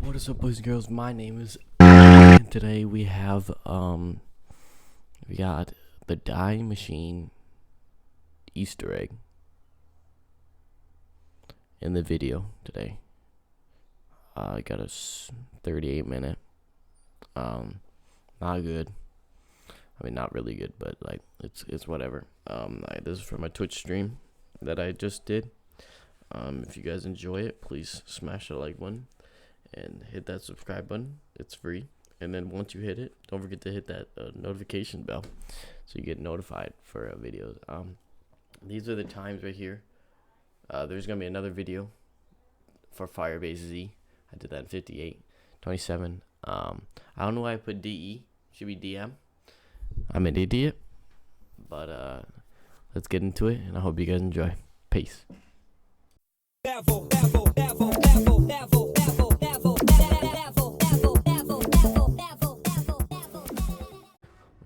What is up, boys and girls? My name is and today we have we got the Die Machine Easter egg in the video today. I got a 38-minute. Not good. I mean, not really good, but like it's whatever. This is from my Twitch stream that I just did. If you guys enjoy it, please smash the like button and hit that subscribe button. It's free. And then once you hit it, don't forget to hit that notification bell so you get notified for videos. These are the times right here. There's gonna be another video for Firebase Z. I did that in 58, 27. I don't know why I put DE. Should be DM. I'm an idiot. But let's get into it, and I hope you guys enjoy. Peace.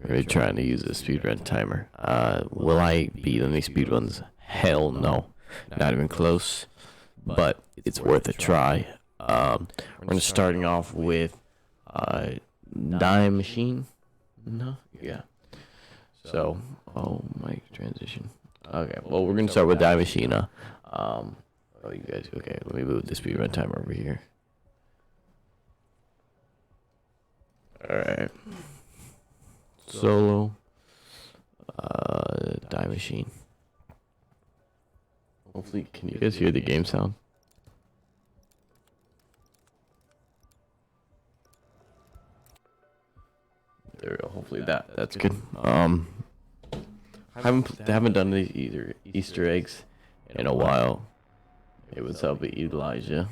We're trying to use a speedrun timer. Will I beat any speedruns? Hell no. Not even close. But it's worth a try. We're gonna starting off with Die Machine. No? Yeah. So, oh my transition. Okay, well we're gonna start with Die Machine. Oh, you guys, okay, let me move the speedrun timer over here. Alright. Solo. Die Machine. Hopefully, can you guys hear the game sound? There we go, hopefully that's good. Haven't done these either Easter eggs in a while. Hey, what's up, Elijah?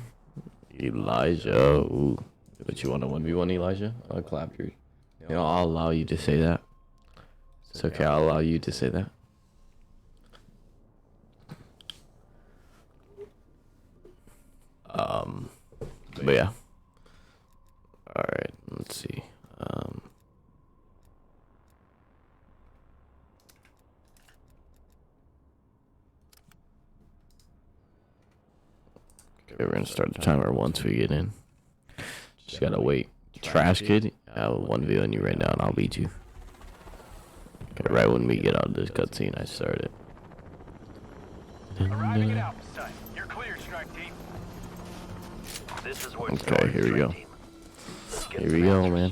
Ooh. But you want to 1v1 Elijah? I'll clap you. You know, I'll allow you to say that. It's okay, I'll allow you to say that. But yeah. Alright, let's see. Okay, we're gonna start the timer once we get in. Just gotta wait. Trash Kid, I'll 1v on you right now and I'll beat you. Okay, right when we get out of this cutscene, I start it. Okay, here we go. Here we go, man.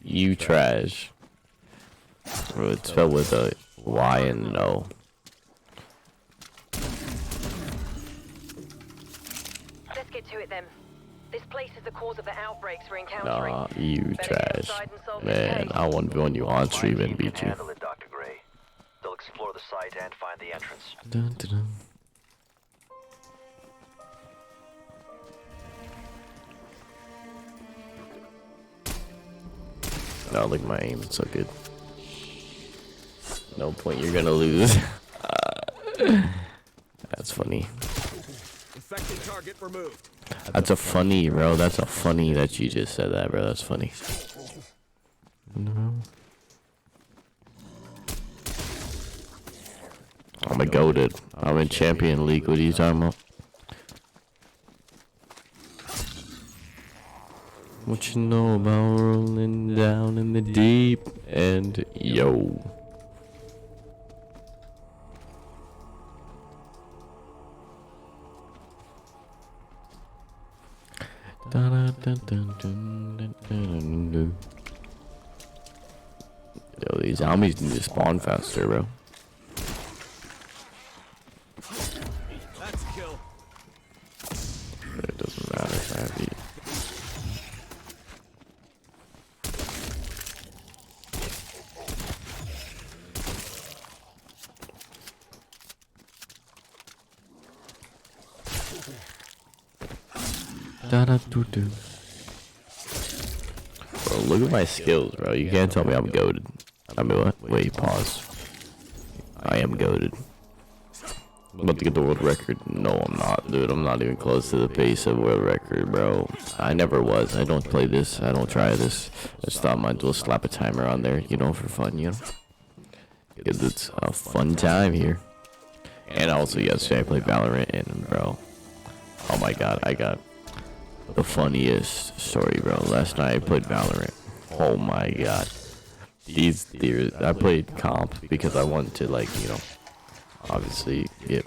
You trash. Bro, it's spelled with a Y and an O. Let's get to it then. This place is the cause of the outbreaks we're encountering. Nah, you trash. Man, I want to go on you on stream and beat you. Dr. Gray. They'll explore the site and find the entrance. Dun, dun, dun. No, look at my aim, it's so good. No point, you're gonna lose. That's funny. Infected target removed. That's a funny, bro. That's a funny that you just said that, bro. That's funny. No. I'm a goated. I'm in Champion League. What are you talking about? What you know about rolling down in the deep end, yo? Yo, these zombies need to spawn faster, bro. That's a kill. It doesn't matter if I have you. Da-da-doo-doo. Bro, look at my skills, bro. You can't tell me I'm goated. I mean, what? Wait, pause. I am goated. I'm about to get the world record. No, I'm not, dude. I'm not even close to the pace of world record, bro. I never was. I don't play this. I don't try this. I just thought might as well slap a timer on there, you know, for fun, you know? Because it's a fun time here. And also yesterday I played Valorant, and bro, oh my god, I got the funniest story, bro. Last night I played Valorant. Oh my god. I played comp because I wanted to, like, you know, obviously get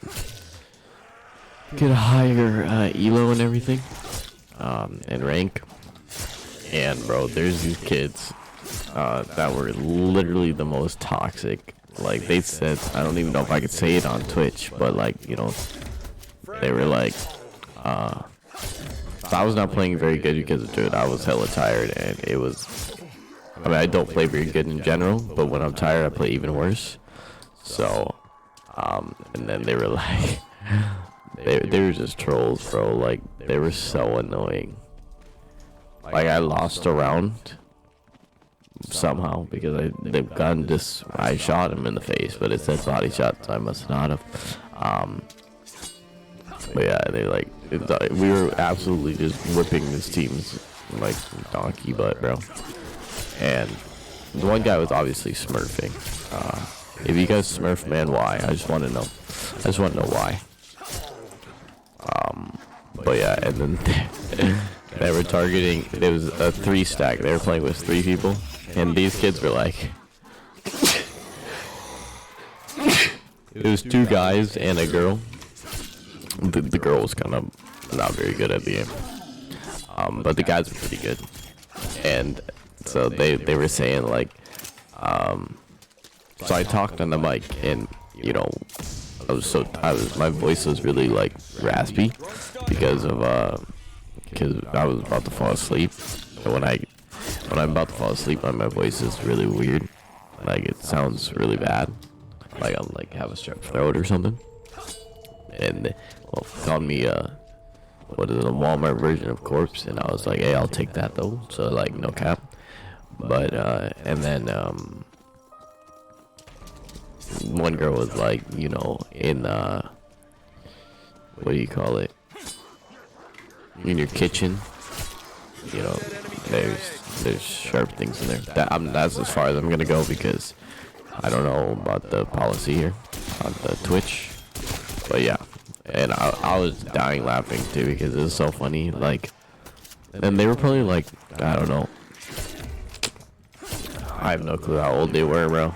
a higher elo and everything, and rank. And bro, there's these kids that were literally the most toxic. Like, they said, I don't even know if I could say it on Twitch, but like, you know, they were like, so I was not playing very good because, dude, I was hella tired, and it was, I mean, I don't play very good in general, but when I'm tired, I play even worse. So, and then they were like, they were just trolls, bro. Like, they were so annoying. Like, I lost a round somehow because they've gotten this. I shot him in the face, but it said body shot, so I must not have. But yeah, they like, we were absolutely just whipping this team's like donkey butt, bro. And the one guy was obviously smurfing. If you guys smurf, man, why? I just want to know. I just want to know why. But yeah, and then they were targeting. It was a 3-stack. They were playing with 3 people, and these kids were like, it was 2 guys and a girl. The girl was kind of not very good at the game, but the guys were pretty good. And so they were saying like, so I talked on the mic, and you know, my voice was really like raspy because of I was about to fall asleep. And when I'm about to fall asleep, my voice is really weird. Like, it sounds really bad. Like I'll like have a strep throat or something. And well, called me what is it, a Walmart version of corpse, and I was like, hey, I'll take that though. So like, no cap. But and then one girl was like, you know, in what do you call it? In your kitchen, you know, there's sharp things in there. That's as far as I'm gonna go because I don't know about the policy here on the Twitch. But yeah, and I was dying laughing too because it was so funny. Like, and they were probably like, I don't know, I have no clue how old they were, bro.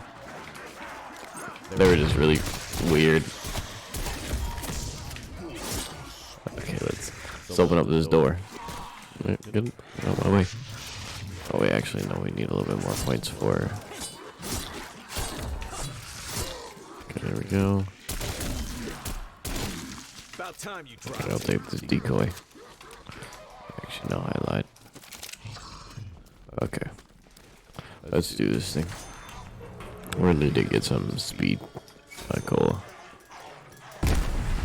They were just really weird. Okay, let's open up this door. Good. Oh, my way. Oh wait, actually no, we need a little bit more points for. Okay, there we go. About time you Okay, I'll take this decoy. Actually, no, I lied. Okay, let's do this thing. We need to get some speed. Cola.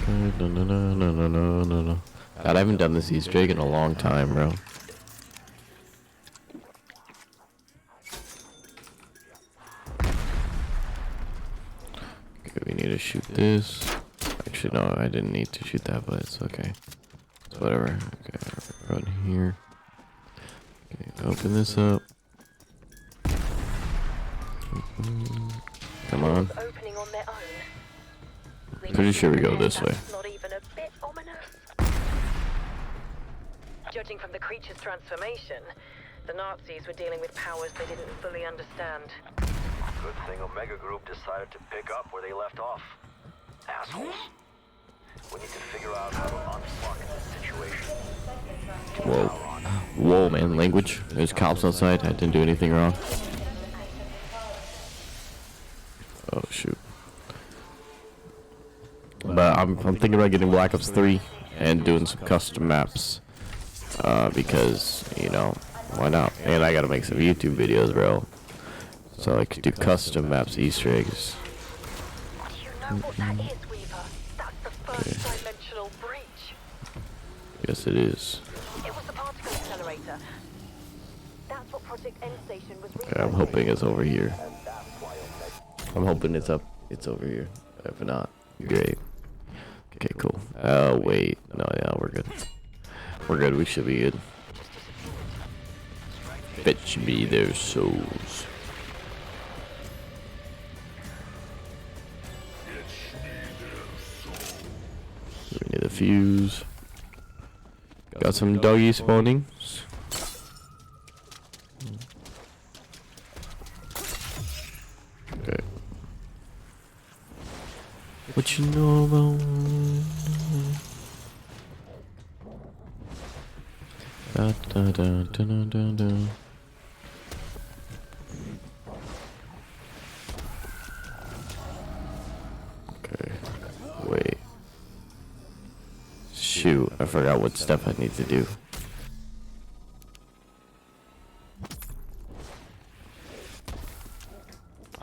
No. God, I haven't done this Easter egg in a long time, bro. Okay, we need to shoot this. Actually, no, I didn't need to shoot that, but it's okay. It's whatever. Okay, run here. Okay, open this up. Come on. Opening on their own. Pretty sure we go this way. Not even a bit ominous. Judging from the creature's transformation, the Nazis were dealing with powers they didn't fully understand. Good thing Omega Group decided to pick up where they left off. Assholes. We need to figure out how to unfuck this situation. Whoa. Whoa, man, language. There's cops outside. I didn't do anything wrong. Oh, shoot. But I'm thinking about getting Black Ops 3 and doing some custom maps. Because, you know, why not? And I gotta make some YouTube videos, bro. So I could do custom maps, Easter eggs. Do you know what that is, Weaver? That's the first dimensional breach. Yes, it is. It was the particle accelerator. That's what Project End Station was. Okay, I'm hoping it's over here. I'm hoping it's over here. If not, great. Okay, cool. Wait. No, yeah, we're good. We're good. We should be good. Fetch me their souls. fuse. Got some doggy spawning. Okay. What you know about? Da, da, da, da, da, da. Okay. Wait. Shoot, I forgot what stuff I need to do.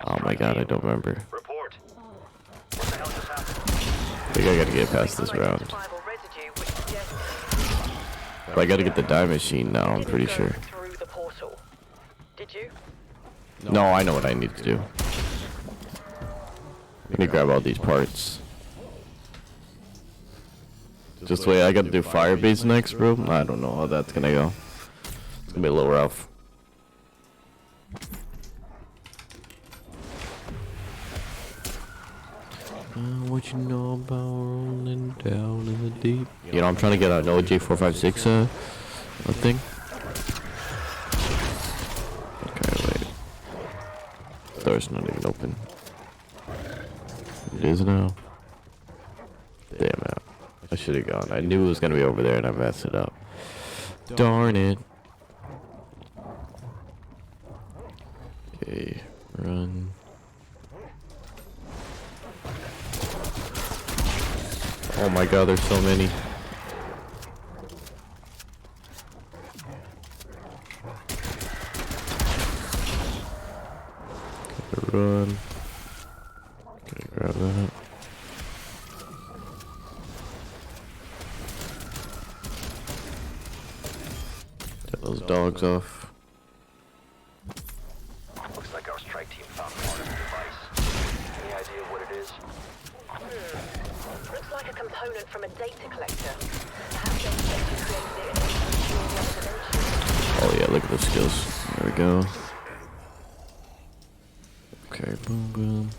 Oh my god, I don't remember. Report. What the hell just happened? I think I gotta get past this round. Unidentifiable residue, which suggests But I gotta get the dye machine now, I'm didn't pretty go sure. through the portal. Did you? No, I know what I need to do. Let me grab all these parts. Just wait, I gotta do Firebase next, bro. I don't know how that's gonna go. It's gonna be a little rough. What you know about rolling down in the deep? You know, I'm trying to get an OJ456 thing. Okay, wait. Door's not even open. It is now. Damn it. I should have gone. I knew it was gonna be over there and I messed it up. Darn it. Okay, run. Oh my god, there's so many. Okay, run. Okay, grab that. Get those dogs off. Looks like our strike team found part of the device. Any idea what it is? Looks like a component from a data collector. Perhaps they created it in a dimension. Oh yeah, look at the skills. There we go. Okay, boom, boom.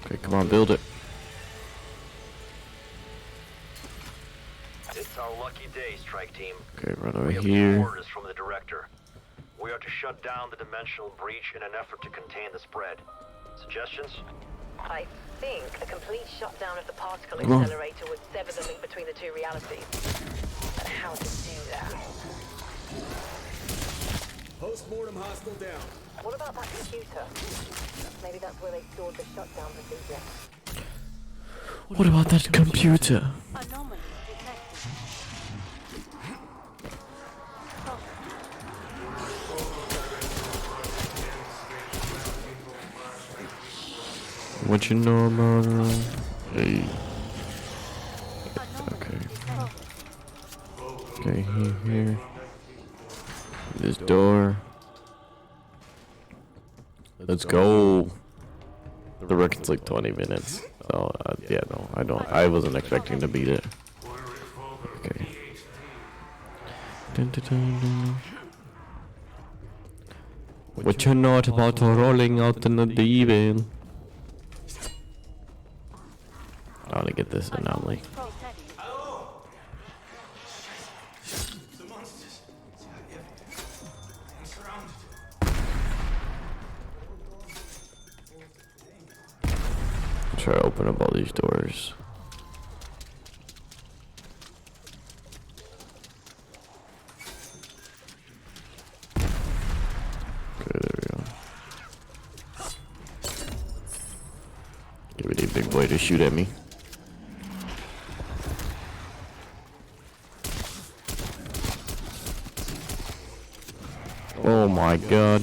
Okay, come on, build it. It's our lucky day, strike team. Okay, run over We have here. orders from the director. We are to shut down the dimensional breach in an effort to contain the spread. Suggestions? I think a complete shutdown of the particle Come on. accelerator would sever the link between the two realities. But how to do that? Post-mortem hostile down. What about that computer? Maybe that's where they stored the shutdown procedure. What about that computer? Anomaly detected. What you know about Hey. Okay. Okay, here. This door. Let's go. The record's like 20 minutes. So, yeah, no, I wasn't expecting to beat it. Okay. Dun, dun, dun, dun. What you know about rolling out in the deep end? I want to get this anomaly. Try to open up all these doors. Okay, there we go. Give it a big boy to shoot at me. Oh my god.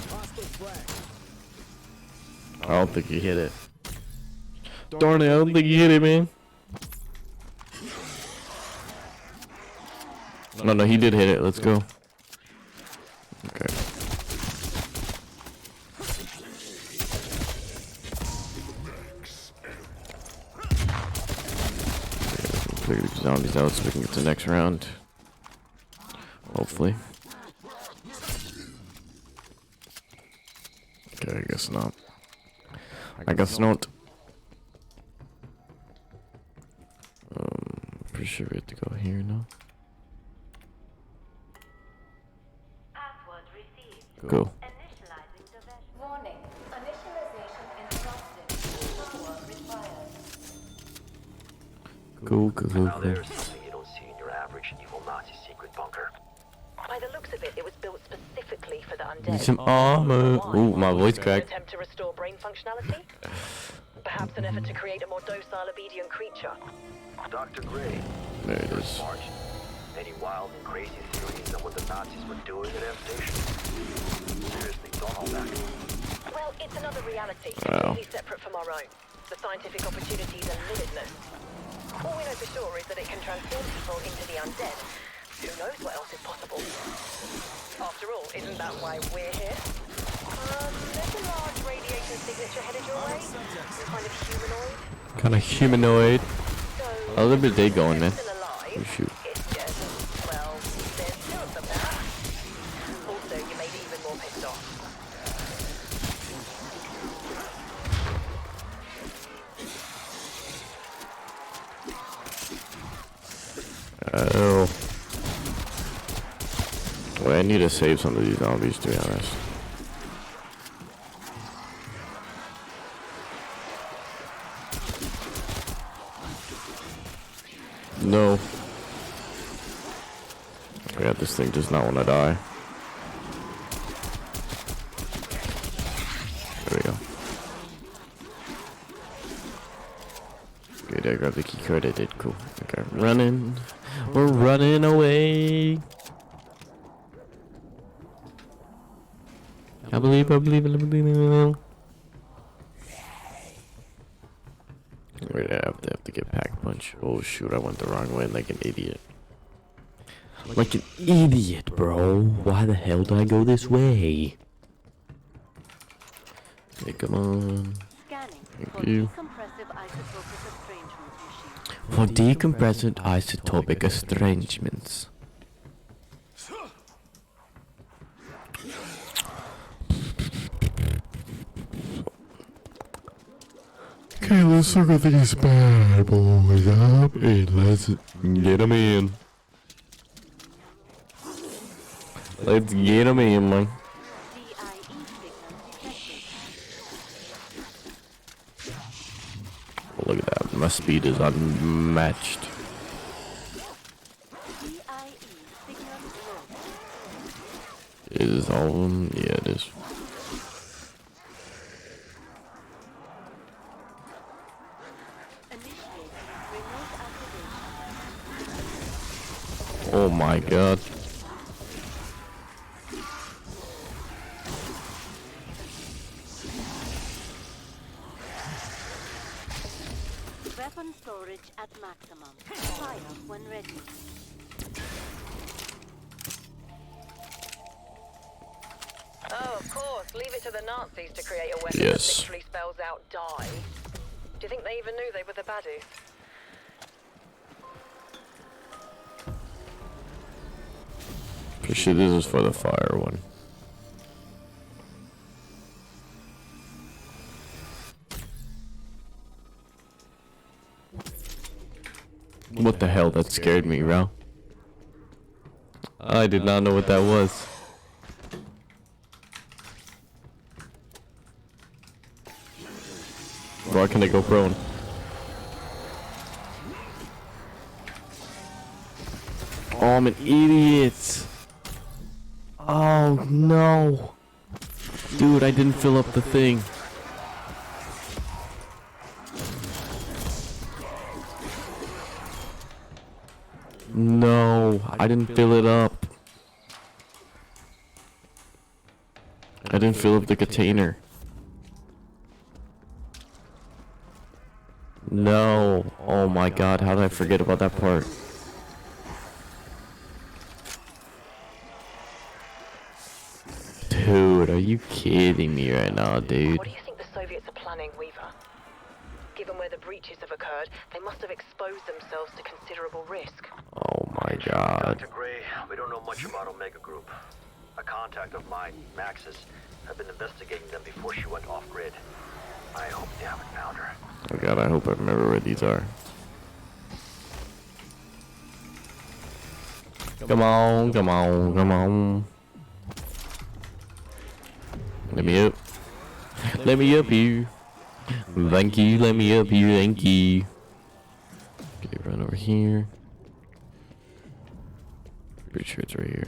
Hostile flag. I don't think he hit it. Darn it, I don't think he hit it, man. No, he did hit it. Let's go. Okay. Clear these zombies out so we can get to the next round. Hopefully. Okay, I guess not. I guess not. Pretty sure we have to go here now. Password received. Go. Initializing diversion. Warning. Initialization interrupted. Power required. Go. Now there's something you don't see in your average evil Nazi secret bunker. By the looks of it, it was built specifically for the Need undead. some armor. Ooh, my voice An cracked. attempt to restore brain functionality? Perhaps an effort to create a more docile, obedient creature. Dr. Gray. There it is. Smart. Any wild and crazy theories on what the Nazis were doing at M Station? Seriously, don't hold back. Well, it's another reality, Wow. completely separate from our own. The scientific opportunities are limitless. All we know for sure is that it can transform people into the undead. Who knows what else is possible? After all, isn't that why we're here? There's a large radiation signature headed your way. Some kind of humanoid. Kind of humanoid. So, How little bit they going, man? still alive. Oh, shoot. It's just, well, there's two of them now. Also, you made even more pissed off. Oh. Wait, I need to save some of these zombies, to be honest. No. Yeah, this thing does not want to die. There we go. Good, I grabbed the key card. I did. Cool. Okay, running. We're running away. I believe. We're gonna have to get pack punch. Oh shoot, I went the wrong way like an idiot. Like an idiot, bro. Why the hell did I go this way? Okay, come on. Scanning Thank for you. decompressive isotopic estrangement machine. For decompressant isotopic estrangements. Okay, let's circle these bad boys up and let's get them in. Let's get them in, man. DIE signal detected. Oh, look at that. My speed is unmatched. DIE signal low. Is all of them? Yeah, it is. Initiating remote activation. Oh my god. Weapon storage at maximum. Fire when ready. Oh, of course. Leave it to the Nazis to create a weapon Yes. that literally spells out die. Do you think they even knew they were the baddies? For sure, this is for the fire one. What the hell? That scared me, bro. I did not know what that was. Why can I go prone? Oh, I'm an idiot. Oh, no. Dude, I didn't fill up the thing. No, I didn't fill it up. I didn't fill up the container. No. Oh my god, how did I forget about that part? Dude, are you kidding me right now, dude? What do you think the Soviets are planning, Weaver? Given where the breaches have occurred, they must have exposed themselves to considerable risk. Oh my god. Dr. Gray, we don't know know much about Omega Group. A contact of mine, Max's, had been investigating them before she went off-grid. I hope they haven't found her. Oh god, I hope I remember where these are. Come on, come on, come on. Let me up. Let me up here. Thank you, let me up here, thank you. Okay, run over here. Pretty sure it's right here.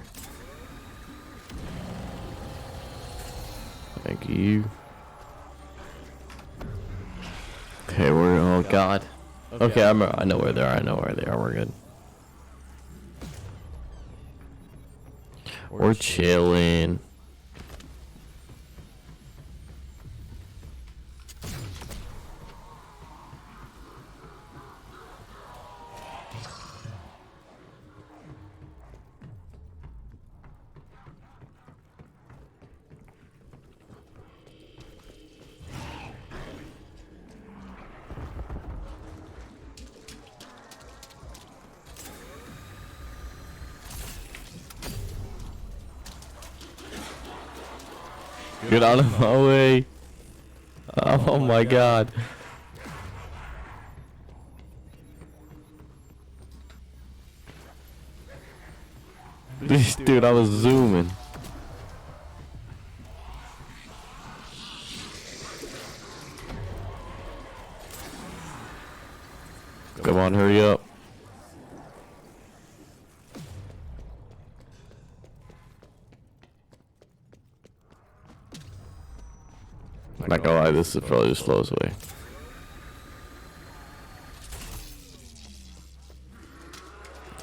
Thank you. Okay, we're, oh god. Okay, I know where they are, I know where they are, we're good. We're chilling. Get out of my way. Oh my god. Dude, I was zooming. Come on, hurry up. Not gonna lie, this is probably the slowest way.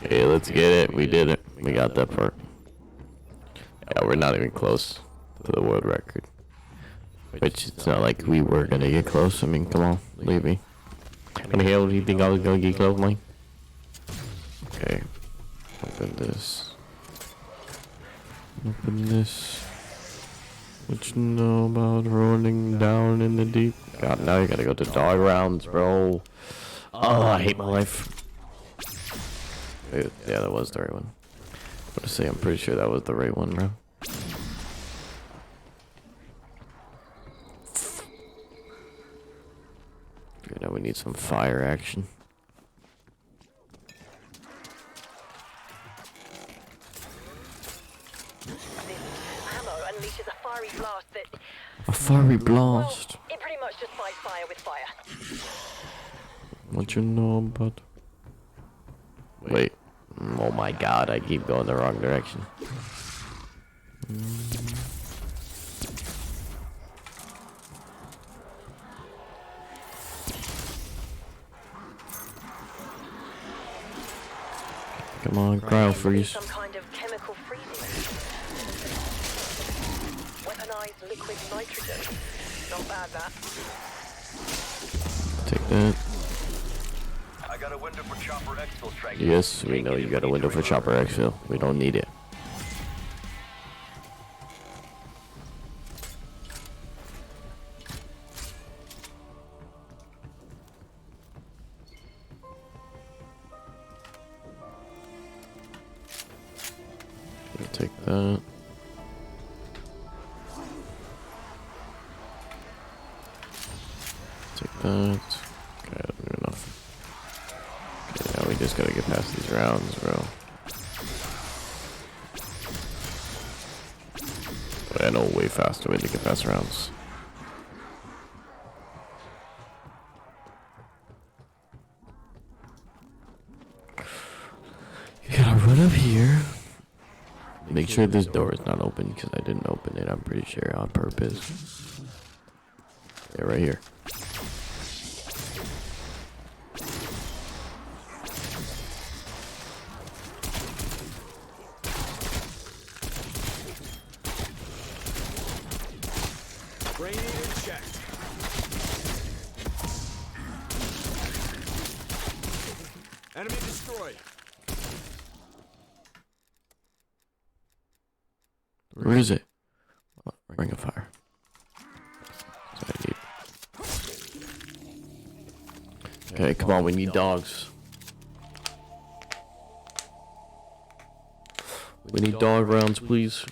Okay, let's get it. We did it. We got that part. Yeah, we're not even close to the world record. Which it's not like we were gonna get close. I mean, come on, leave me. How the hell do you think I was gonna get close, Mike? Okay. Open this. Open this. What you know about rolling down in the deep? God, now you gotta go to dog rounds, bro. Oh, I hate my life. Yeah, that was the right one. I'm gonna say I'm pretty sure that was the right one, bro. You know, we need some fire action. Ammo unleashes a fiery blast that... A fiery Well, blast. it pretty much just fights fire with fire. What you know about? Wait. Oh my god, I keep going the wrong direction. Come on, cryo freeze. Some kind of chemical freezing. Weaponized liquid nitrogen. Not bad, that. Take that. I got a window for chopper exfil track. Yes, we know you got a window for chopper exfil. We don't need it. Take that. Take that. Okay, I don't do enough. Okay, now we just gotta get past these rounds, bro. But I know a way faster way to get past rounds. You gotta run up here. Make sure this door is not open because I didn't open it, I'm pretty sure, on purpose. Yeah, right here. Radiator checked. Enemy destroyed. Where is it? Oh, ring of fire. That's what I need. Okay, come on, we need dogs. We need dog rounds, please.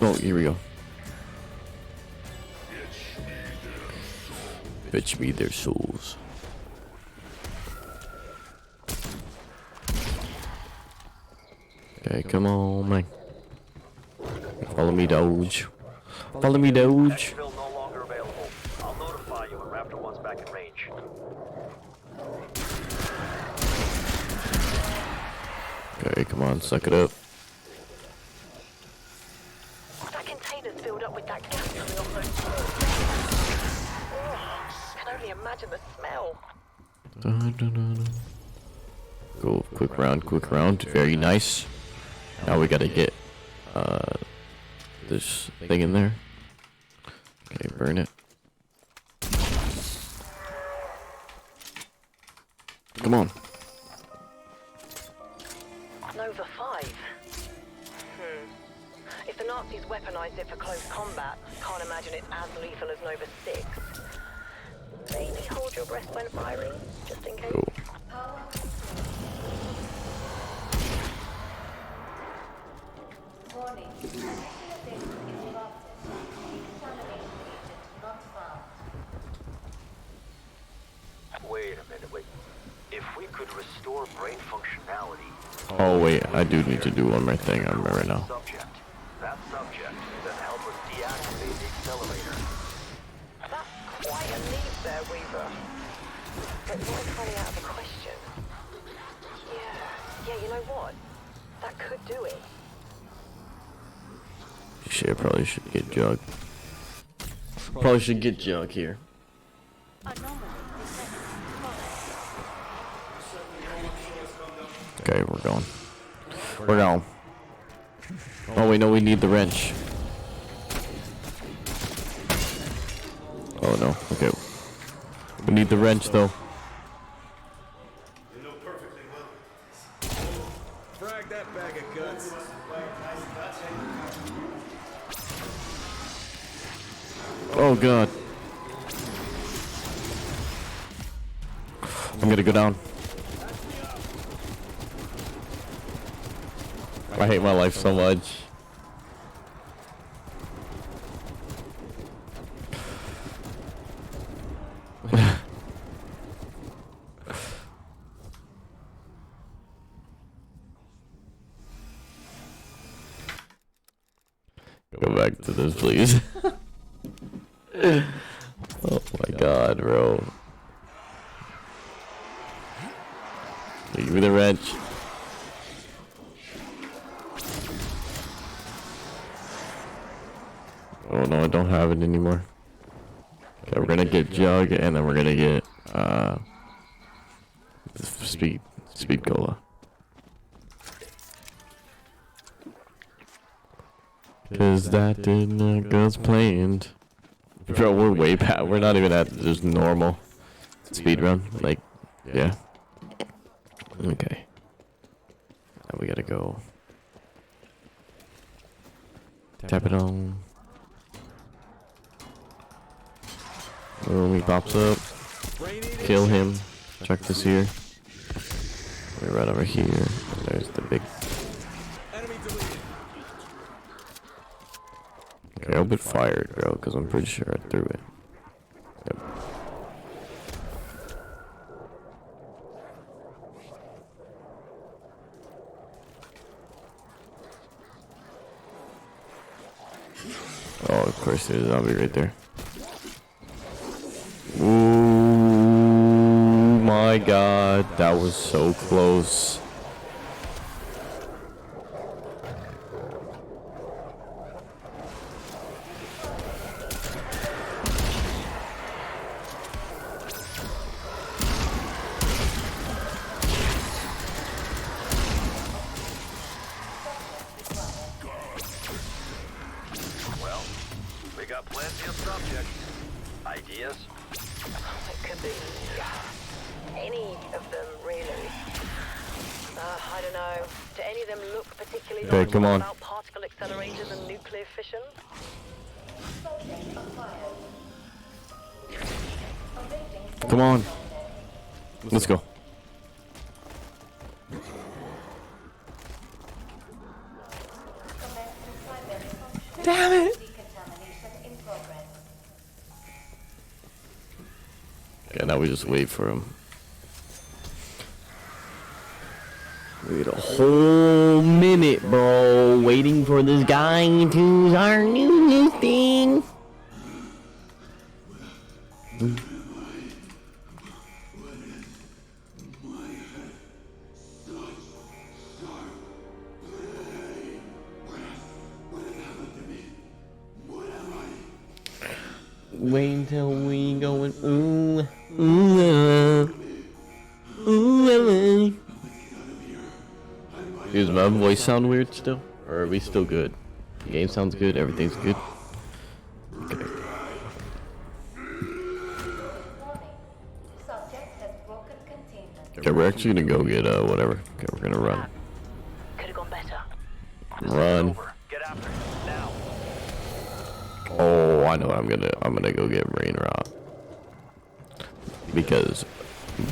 Oh, here we go. Fetch me their souls. Okay, come on, man. Follow me, Doge. Follow me, Doge. Exfil no longer available. I'll notify you when Raptor 1's back in range. Okay, come on, suck it up. That container's filled up with that gas coming off those floors. Can only imagine the smell. Dun, dun, dun, dun. Go, quick round. Very nice. Now we gotta get this thing in there. Okay, burn it. Come on. Nova 5. If the Nazis weaponized it for close combat, can't imagine it's as lethal as Nova 6. Maybe hold your breath when firing, just in case. Go. Warning. Additional data is lost. Decontamination agent not found. Wait a minute, wait. If we could restore brain functionality... Oh wait, I do need to do one more thing. I remember now. Subject. That subject then help us deactivate the accelerator. That's quite a leap there, Weaver. But what if running out of a question? Yeah, you know what? That could do it. Shit, probably should get Jug. Probably should get Jug here. Anomaly detected. Okay, we're going. We're going. Oh wait, no, we need the wrench. Oh no, okay. We need the wrench though. Frag that bag of guts. Oh god. I'm gonna go down. I hate my life so much. Go back to this, please. Oh my god, bro. Give me the wrench. Oh no, I don't have it anymore. Okay, we're gonna get Jug and then we're gonna get speed cola. Cause that did not go as planned. Bro, we're way past. We're not even at just normal speed run. Like, yeah. Okay. Now we gotta go. Tap it on. Boom, he pops up. Kill him. Chuck this here. We're right over here. There's the big. Enemy deleted. Okay, I hope it fired, bro, because I'm pretty sure I threw it. Yep. Oh, of course, there's a zombie right there. Ooh, my god, that was so close. Well, we got plenty of subjects. Ideas? It could be any of them, really. I don't know. Do any of them look particularly Okay, come on. about particle accelerators and nuclear fission? Subject acquired. Awaiting Come on. Let's go. commencing primary function. Damn it. Decontamination in progress. Okay, now we just wait for him. Wait a whole minute, bro. Waiting for this guy to start doing this thing. Wait until we going ooh, ooh, ooh. Does my voice sound weird still? Or are we still good? The game sounds good, everything's good. Okay. Warning. Subject has broken containment. Okay, we're actually gonna go get whatever. Okay, we're gonna run. Could have gone better. Run. Over. Get after it. Now. Oh, I know what I'm gonna go get Marine Rod. Because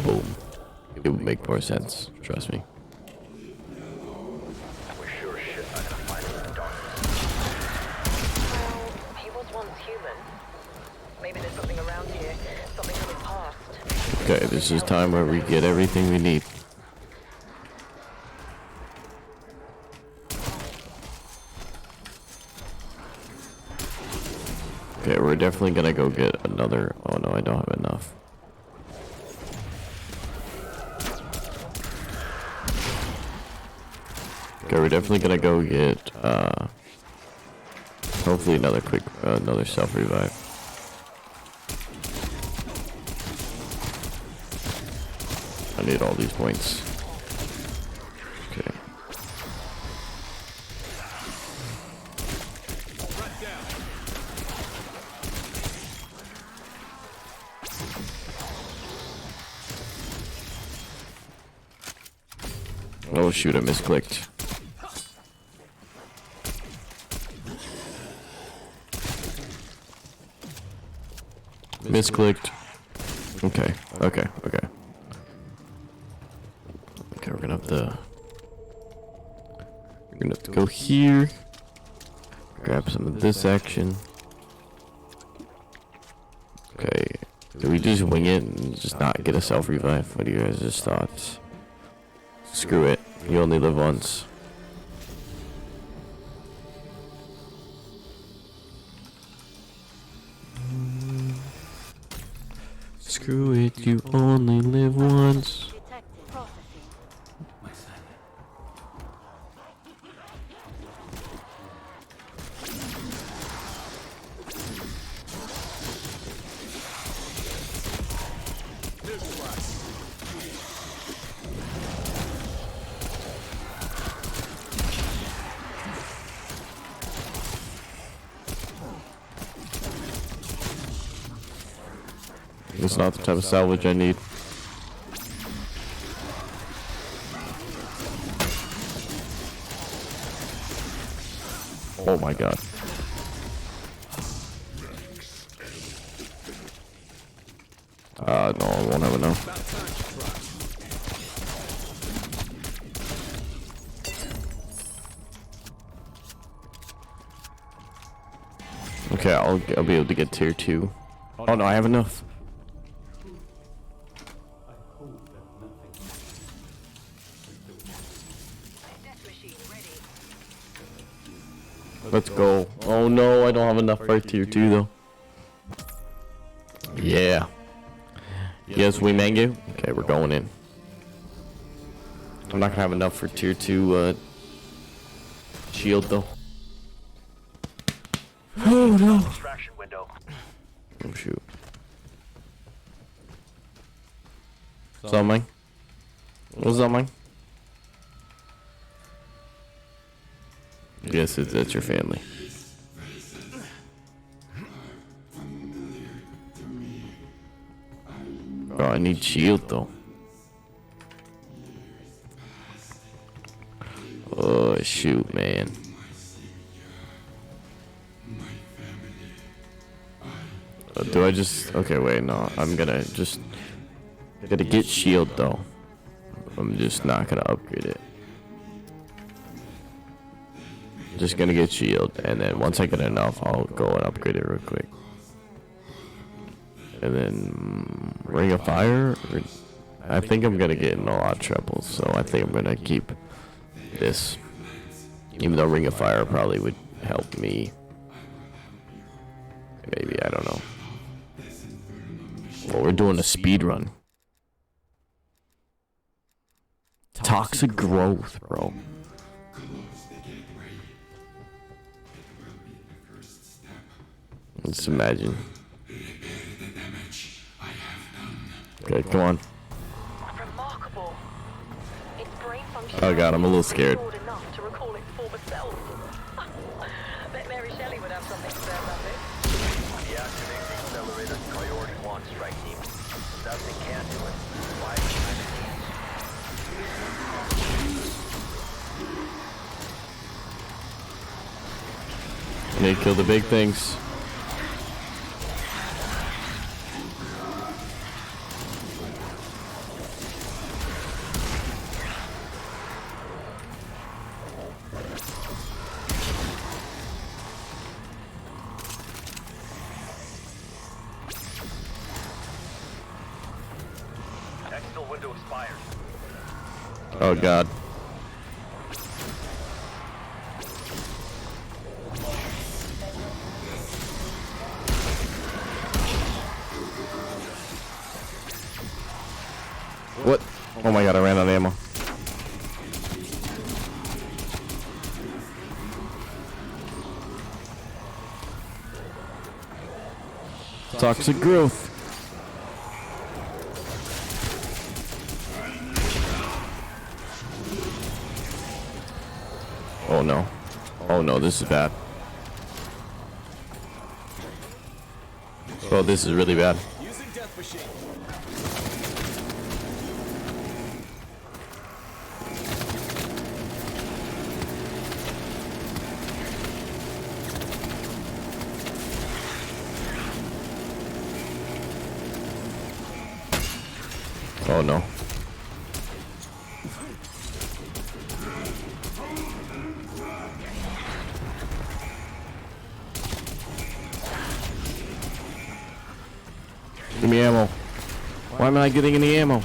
boom. It would make more sense, trust me. We're sure as shit not gonna find him in the darkness. Well, he was once human. Maybe there's something around here, something from his past. Okay, this is time where we get everything we need. Okay, we're definitely gonna go get another. Oh no, I don't have enough. Okay, we're definitely gonna go get hopefully another self revive. I need all these points. Okay. Oh shoot, I misclicked. Misclicked. Okay, okay, okay. Okay, we're gonna have to go here. Grab some of this action. Okay. Do we just wing it and just not get a self revive? What do you guys' just thoughts? Screw it. You only live once. Screw it, you only live once. Detected. Processing. It's not the type of salvage I need. Oh my god. No, I won't have enough. Okay, I'll be able to get tier 2. Oh no, I have enough. Death machine ready. Let's go. Oh no, I don't have enough for tier 2 though. Yeah. Yes, we mango. Okay, we're going in. I'm not gonna have enough for tier 2 shield though. Oh no. Extraction window. Oh shoot. What's up, man? What's up, man? Yes, that's your family. Bro, I need shield though. Oh shoot, man. Do I just... Okay, wait, no. I'm gonna just... Gotta get shield, though. I'm just not gonna upgrade it. Just gonna get shield, and then once I get enough, I'll go and upgrade it real quick. And then... Ring of Fire? I think I'm gonna get in a lot of trouble, so I think I'm gonna keep this. Even though Ring of Fire probably would help me. Maybe, I don't know. Well, we're doing a speed run. Toxic growth, bro. Let's imagine. Okay, come on. Remarkable. Its brain function Oh god, I'm a little scared. is enough to recall its former self. Bet Mary Shelley would have something to say about this. Deactivate the accelerator priority 1, strike team. Nothing can do it. 5 They kill the big things. Exfil window expired. Oh god. What? Oh my god, I ran out of ammo. Toxic growth. Oh no. Oh no, this is bad. Oh, this is really bad. Using Death Machine. Oh no. Give me ammo. Why am I not getting any ammo?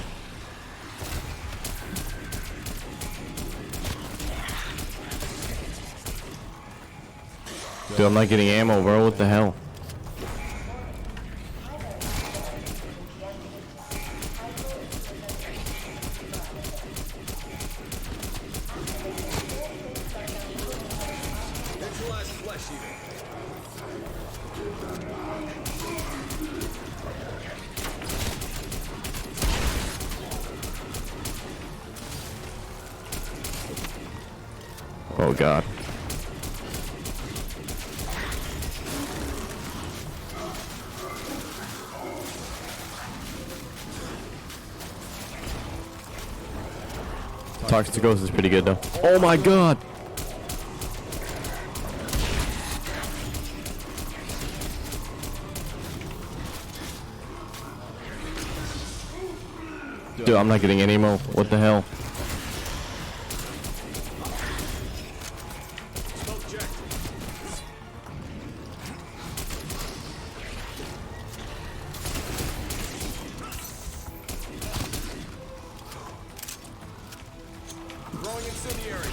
Dude, I'm not getting ammo, bro. What the hell? Neutralize flesh eater. Oh god. Toxic Ghost is pretty good though. Oh my god! Dude, I'm not getting any ammo. What the hell? Smoke check. Throwing incendiary.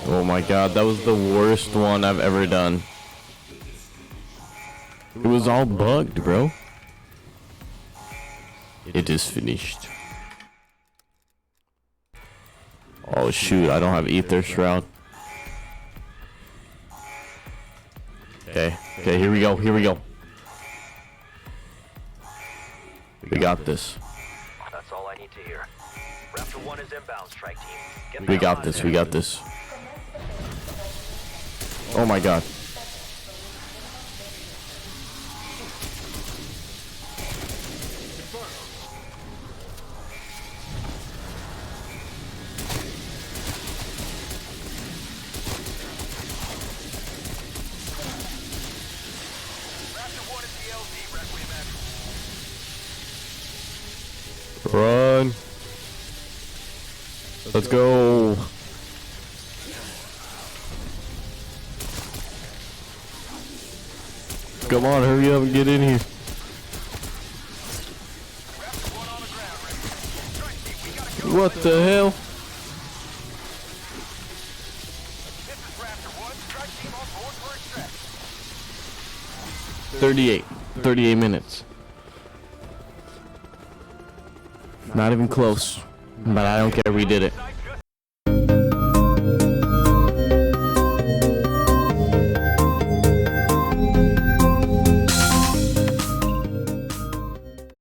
Oh my god, that was the worst one I've ever done. It was all bugged, bro. It is finished. Oh shoot, I don't have Ether Shroud. Okay, okay, here we go, here we go. We got this. That's all I need to hear. Raptor 1 is inbound, strike team. Get We the got hell this, out we of got this. Oh my god. Let's go. Come on, hurry up and get in here. What the hell? 38 minutes. Not even close. But I don't care, we did it.